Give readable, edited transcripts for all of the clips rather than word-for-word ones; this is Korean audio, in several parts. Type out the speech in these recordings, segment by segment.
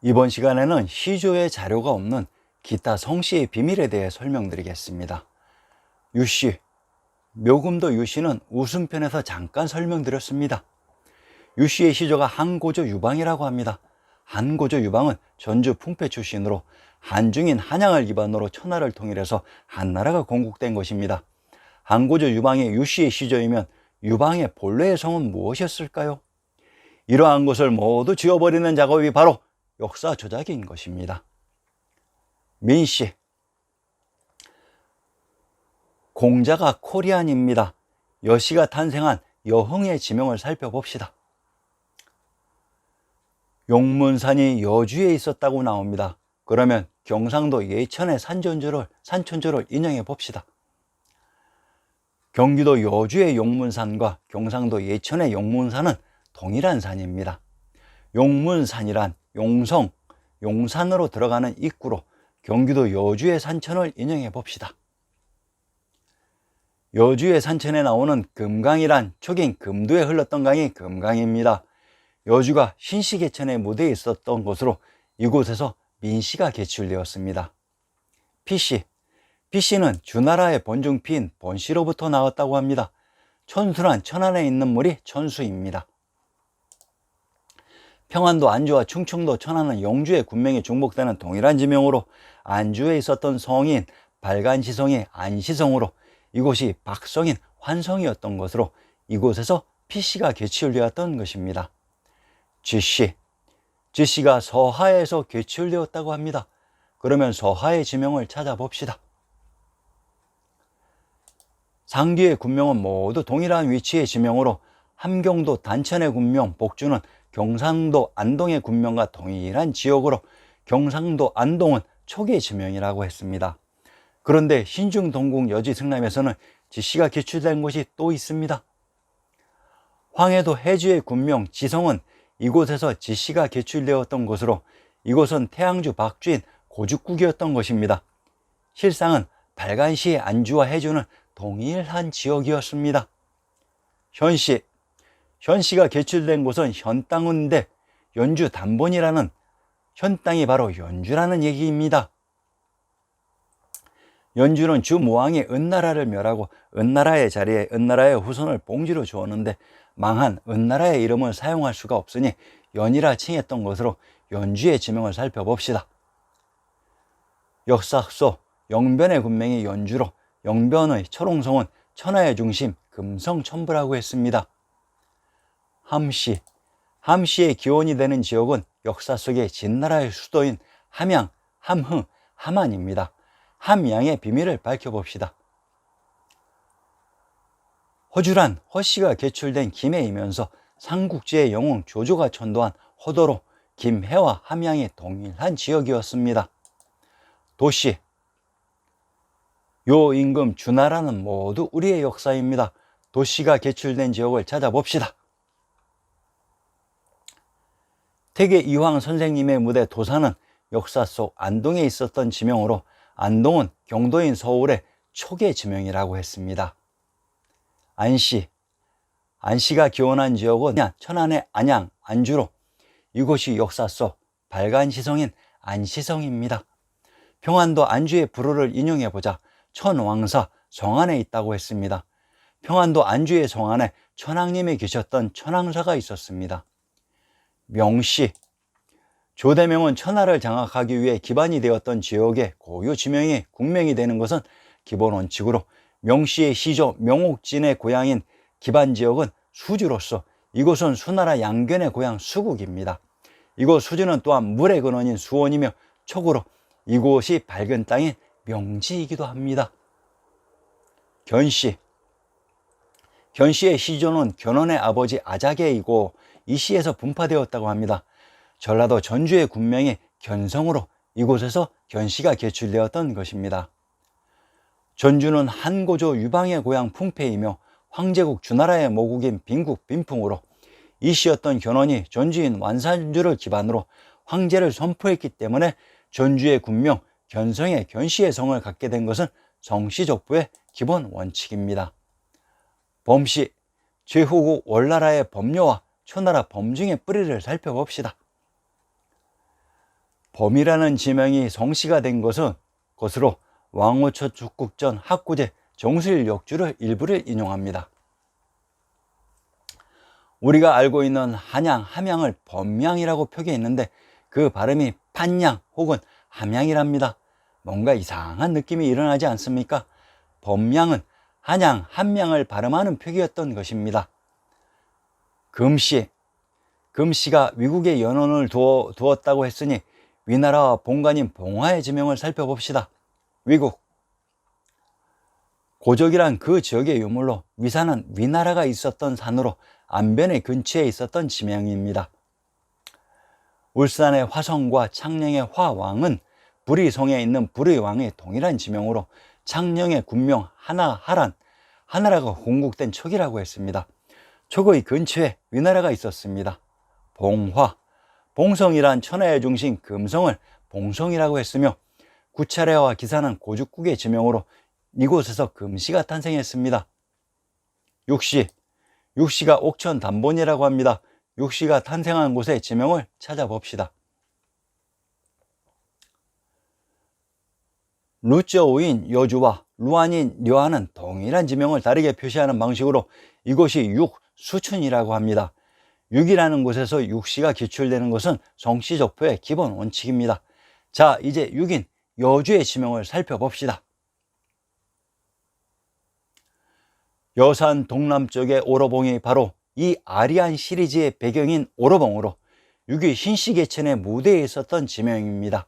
이번 시간에는 시조의 자료가 없는 기타 성씨의 비밀에 대해 설명드리겠습니다. 유씨, 묘금도 유씨는 웃음편에서 잠깐 설명드렸습니다. 유씨의 시조가 한고조 유방이라고 합니다. 한고조 유방은 전주 풍패 출신으로 한중인 한양을 기반으로 천하를 통일해서 한나라가 건국된 것입니다. 한고조 유방의 유씨의 시조이면 유방의 본래의 성은 무엇이었을까요? 이러한 것을 모두 지워버리는 작업이 바로 역사 조작인 것입니다. 민씨, 공자가 코리안입니다. 여씨가 탄생한 여흥의 지명을 살펴봅시다. 용문산이 여주에 있었다고 나옵니다. 그러면 경상도 예천의 산천조를 인용해 봅시다. 경기도 여주의 용문산과 경상도 예천의 용문산은 동일한 산입니다. 용문산이란 용성, 용산으로 들어가는 입구로 경기도 여주의 산천을 인용해 봅시다. 여주의 산천에 나오는 금강이란 초긴 금도에 흘렀던 강이 금강입니다. 여주가 신시계천의 무대에 있었던 곳으로 이곳에서 민씨가 개출되었습니다. 피씨, 피씨는 주나라의 본중피인 본씨로부터 나왔다고 합니다. 천수란 천안에 있는 물이 천수입니다. 평안도 안주와 충청도 천안은 영주의 군명이 중복되는 동일한 지명으로 안주에 있었던 성인 발간시성이 안시성으로 이곳이 박성인 환성이었던 것으로 이곳에서 피씨가 개출되었던 것입니다. 쥐씨, 쥐씨가 서하에서 개출되었다고 합니다. 그러면 서하의 지명을 찾아봅시다. 상기의 군명은 모두 동일한 위치의 지명으로 함경도 단천의 군명 복주는 경상도 안동의 군명과 동일한 지역으로 경상도 안동은 초기의 지명이라고 했습니다. 그런데 신중 동국 여지 승남에서는 지씨가 기출된 곳이 또 있습니다. 황해도 해주의 군명 지성은 이곳에서 지씨가 개출되었던 곳으로 이곳은 태양주 박주인 고죽국이었던 것입니다. 실상은 발간시의 안주와 해주는 동일한 지역이었습니다. 현씨, 현씨가 개출된 곳은 현땅인데 연주 단본이라는 현땅이 바로 연주라는 얘기입니다. 연주는 주무왕이 은나라를 멸하고 은나라의 자리에 은나라의 후손을 봉지로 주었는데 망한 은나라의 이름을 사용할 수가 없으니 연이라 칭했던 것으로 연주의 지명을 살펴봅시다. 역사 속 영변의 군명이 연주로 영변의 철옹성은 천하의 중심 금성천부라고 했습니다. 함씨, 함씨의 기원이 되는 지역은 역사 속의 진나라의 수도인 함양, 함흥, 함안입니다. 함양의 비밀을 밝혀봅시다. 허주란 허씨가 개출된 김해이면서 삼국지의 영웅 조조가 천도한 허도로 김해와 함양이 동일한 지역이었습니다. 도씨, 요 임금 주나라는 모두 우리의 역사입니다. 도씨가 개출된 지역을 찾아봅시다. 태계 이황 선생님의 무대 도사는 역사 속 안동에 있었던 지명으로 안동은 경도인 서울의 초계 지명이라고 했습니다. 안씨, 안씨가 기원한 지역은 천안의 안양, 안주로 이곳이 역사 속 발간시성인 안시성입니다. 평안도 안주의 불호를 인용해보자 천왕사 성안에 있다고 했습니다. 평안도 안주의 성안에 천왕님이 계셨던 천왕사가 있었습니다. 명씨, 조대명은 천하를 장악하기 위해 기반이 되었던 지역의 고유 지명이 국명이 되는 것은 기본 원칙으로 명씨의 시조 명옥진의 고향인 기반 지역은 수주로서 이곳은 수나라 양견의 고향 수국입니다. 이곳 수주는 또한 물의 근원인 수원이며 촉으로 이곳이 밝은 땅인 명지이기도 합니다. 견씨, 견씨의 시조는 견훤의 아버지 아자개이고 이 시에서 분파되었다고 합니다. 전라도 전주의 군명이 견성으로 이곳에서 견씨가 개출되었던 것입니다. 전주는 한고조 유방의 고향 풍패이며 황제국 주나라의 모국인 빈국 빈풍으로 이 시였던 견훤이 전주인 완산주를 기반으로 황제를 선포했기 때문에 전주의 군명 견성의 견씨의 성을 갖게 된 것은 성씨족부의 기본 원칙입니다. 범씨, 제후국 월나라의 법료와 초나라 범중의 뿌리를 살펴봅시다. 범이라는 지명이 성씨가 된 것으로 왕오초 죽국전 학구제 정수일 역주를 일부를 인용합니다. 우리가 알고 있는 한양, 함양을 범양이라고 표기했는데 그 발음이 판양 혹은 함양이랍니다. 뭔가 이상한 느낌이 일어나지 않습니까? 범양은 한양, 함양을 발음하는 표기였던 것입니다. 금씨가 위국에 연원을 두었다고 했으니 위나라와 본관인 봉화의 지명을 살펴봅시다. 위국. 고적이란 그 지역의 유물로 위산은 위나라가 있었던 산으로 안변의 근처에 있었던 지명입니다. 울산의 화성과 창녕의 화왕은 불의성에 있는 불의왕의 동일한 지명으로 창녕의 군명 하나라가 건국된 척이라고 했습니다. 척의 근처에 위나라가 있었습니다. 봉성이란 천하의 중심 금성을 봉성이라고 했으며 구차례와 기사는 고죽국의 지명으로 이곳에서 금시가 탄생했습니다. 육시가 옥천 단본이라고 합니다. 육시가 탄생한 곳의 지명을 찾아봅시다. 루저우인 여주와 루안인 려안은 동일한 지명을 다르게 표시하는 방식으로 이곳이 육수춘이라고 합니다. 육이라는 곳에서 육시가 기출되는 것은 성씨족표의 기본 원칙입니다. 자, 이제 육인 여주의 지명을 살펴봅시다. 여산 동남쪽의 오로봉이 바로 이 아리안 시리즈의 배경인 오로봉으로 육이 신시계천의 무대에 있었던 지명입니다.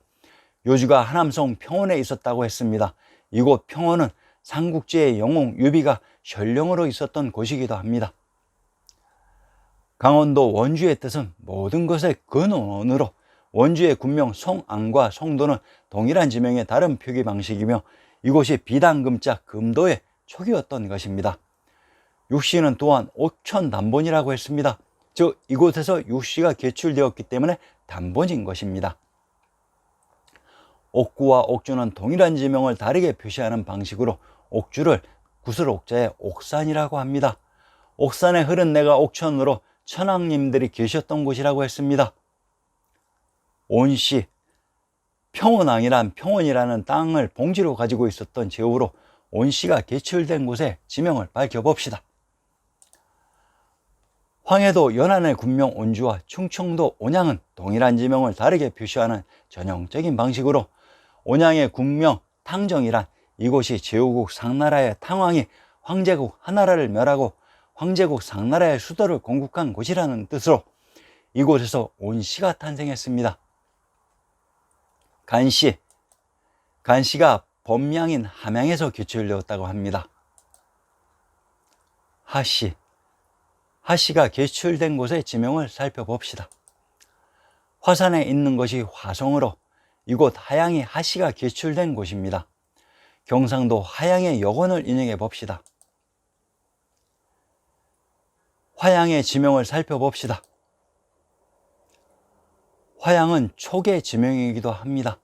여주가 하남성 평원에 있었다고 했습니다. 이곳 평원은 삼국지의 영웅 유비가 현령으로 있었던 곳이기도 합니다. 강원도 원주의 뜻은 모든 것의 근원으로 원주의 군명 성안과 성도는 동일한 지명의 다른 표기 방식이며 이곳이 비단금자 금도의 촉이었던 것입니다. 육시는 또한 옥천단본이라고 했습니다. 즉 이곳에서 육시가 개출되었기 때문에 단본인 것입니다. 옥구와 옥주는 동일한 지명을 다르게 표시하는 방식으로 옥주를 구슬옥자의 옥산이라고 합니다. 옥산에 흐른 내가 옥천으로 천왕님들이 계셨던 곳이라고 했습니다. 온씨, 평원이라는 땅을 봉지로 가지고 있었던 제후로 온씨가 개출된 곳의 지명을 밝혀봅시다. 황해도 연안의 군명 온주와 충청도 온양은 동일한 지명을 다르게 표시하는 전형적인 방식으로 온양의 군명 탕정이란 이곳이 제후국 상나라의 탕왕이 황제국 하나라를 멸하고 황제국 상나라의 수도를 건국한 곳이라는 뜻으로 이곳에서 온씨가 탄생했습니다. 간씨가 범양인 함양에서 개출되었다고 합니다. 하씨가 개출된 곳의 지명을 살펴봅시다. 화산에 있는 것이 화성으로 이곳 하양이 하씨가 개출된 곳입니다. 경상도 하양의 여건을 인용해 봅시다. 화양의 지명을 살펴봅시다. 화양은 촉의 지명이기도 합니다.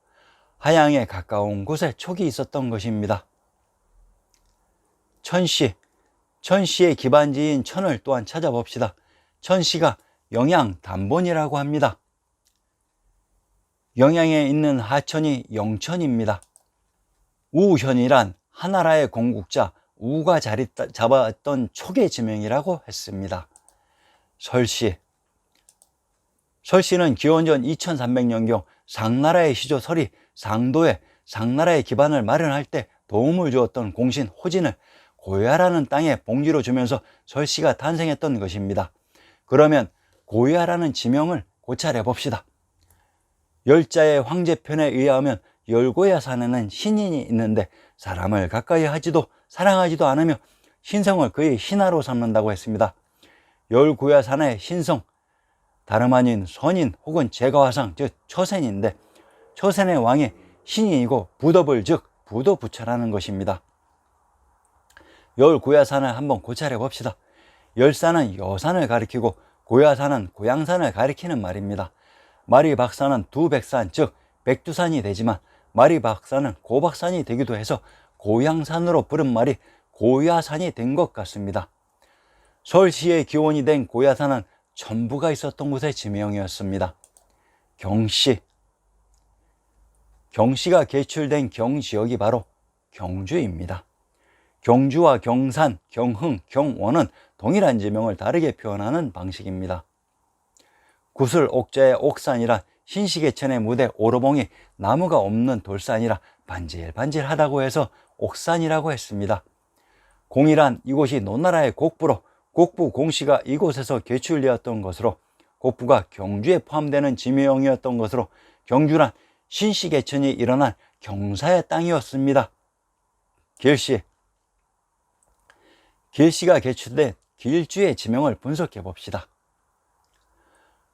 하양에 가까운 곳에 촉이 있었던 것입니다. 천씨의 기반지인 천을 또한 찾아봅시다. 천씨가 영양 단본이라고 합니다. 영양에 있는 하천이 영천입니다. 우현이란 하나라의 건국자 우가 자리 잡았던 촉의 지명이라고 했습니다. 설씨는 기원전 2300년경 상나라의 시조 설이 상도에 상나라의 기반을 마련할 때 도움을 주었던 공신 호진을 고야라는 땅에 봉지로 주면서 설씨가 탄생했던 것입니다. 그러면 고야라는 지명을 고찰해 봅시다. 열자의 황제편에 의하면 열고야산에는 신인이 있는데 사람을 가까이 하지도 사랑하지도 않으며 신성을 그의 신하로 삼는다고 했습니다. 열고야산의 신성, 다름 아닌 선인 혹은 제가화상 즉 처센인데 처센의 왕이 신인이고 부dob을 즉 부도부처라는 것입니다. 열고야산을 한번 고찰해 봅시다. 열산은 여산을 가리키고 고야산은 고양산을 가리키는 말입니다. 마리박산은 두백산 즉 백두산이 되지만 마리박산은 고박산이 되기도 해서 고양산으로 부른 말이 고야산이 된 것 같습니다. 서울시의 기원이 된 고야산은 전부가 있었던 곳의 지명이었습니다. 경씨가 개출된 경지역이 바로 경주입니다. 경주와 경산, 경흥, 경원은 동일한 지명을 다르게 표현하는 방식입니다. 구슬 옥자의 옥산이라 신시계천의 무대 오로봉이 나무가 없는 돌산이라 반질반질하다고 해서 옥산이라고 했습니다. 공이란 이곳이 노나라의 곡부로 곡부 공씨가 이곳에서 개출되었던 것으로 곡부가 경주에 포함되는 지명이었던 것으로 경주란 신시계천이 일어난 경사의 땅이었습니다. 길씨. 길씨가 개출된 길주의 지명을 분석해 봅시다.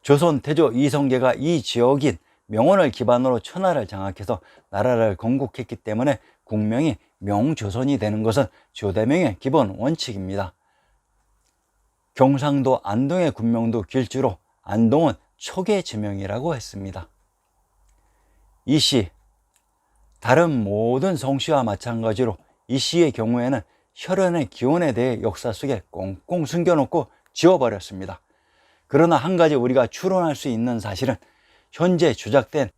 조선 태조 이성계가 이 지역인 명원을 기반으로 천하를 장악해서 나라를 건국했기 때문에 국명이 명조선이 되는 것은 조대명의 기본 원칙입니다. 경상도 안동의 군명도 길주로 안동은 초계 지명이라고 했습니다. 이씨. 다른 모든 성씨와 마찬가지로 이씨의 경우에는 혈연의 기원에 대해 역사 속에 꽁꽁 숨겨놓고 지워버렸습니다. 그러나 한 가지 우리가 추론할 수 있는 사실은 현재 조작된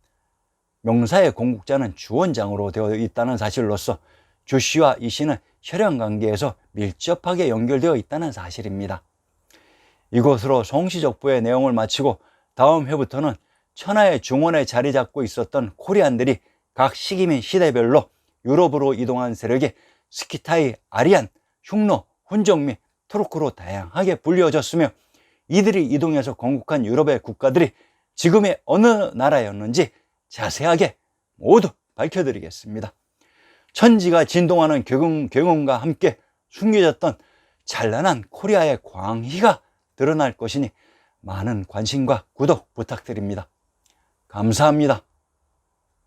명사의 공국자는 주원장으로 되어 있다는 사실로서 주씨와 이씨는 혈연관계에서 밀접하게 연결되어 있다는 사실입니다. 이것으로 송시족보의 내용을 마치고 다음 회부터는 천하의 중원에 자리 잡고 있었던 코리안들이 각 시기 및 시대별로 유럽으로 이동한 세력이 스키타이, 아리안, 흉노, 훈족 및 투르크로 다양하게 불려졌으며 이들이 이동해서 건국한 유럽의 국가들이 지금의 어느 나라였는지 자세하게 모두 밝혀드리겠습니다. 천지가 진동하는 경음과 함께 숨겨졌던 찬란한 코리아의 광희가 드러날 것이니 많은 관심과 구독 부탁드립니다. 감사합니다.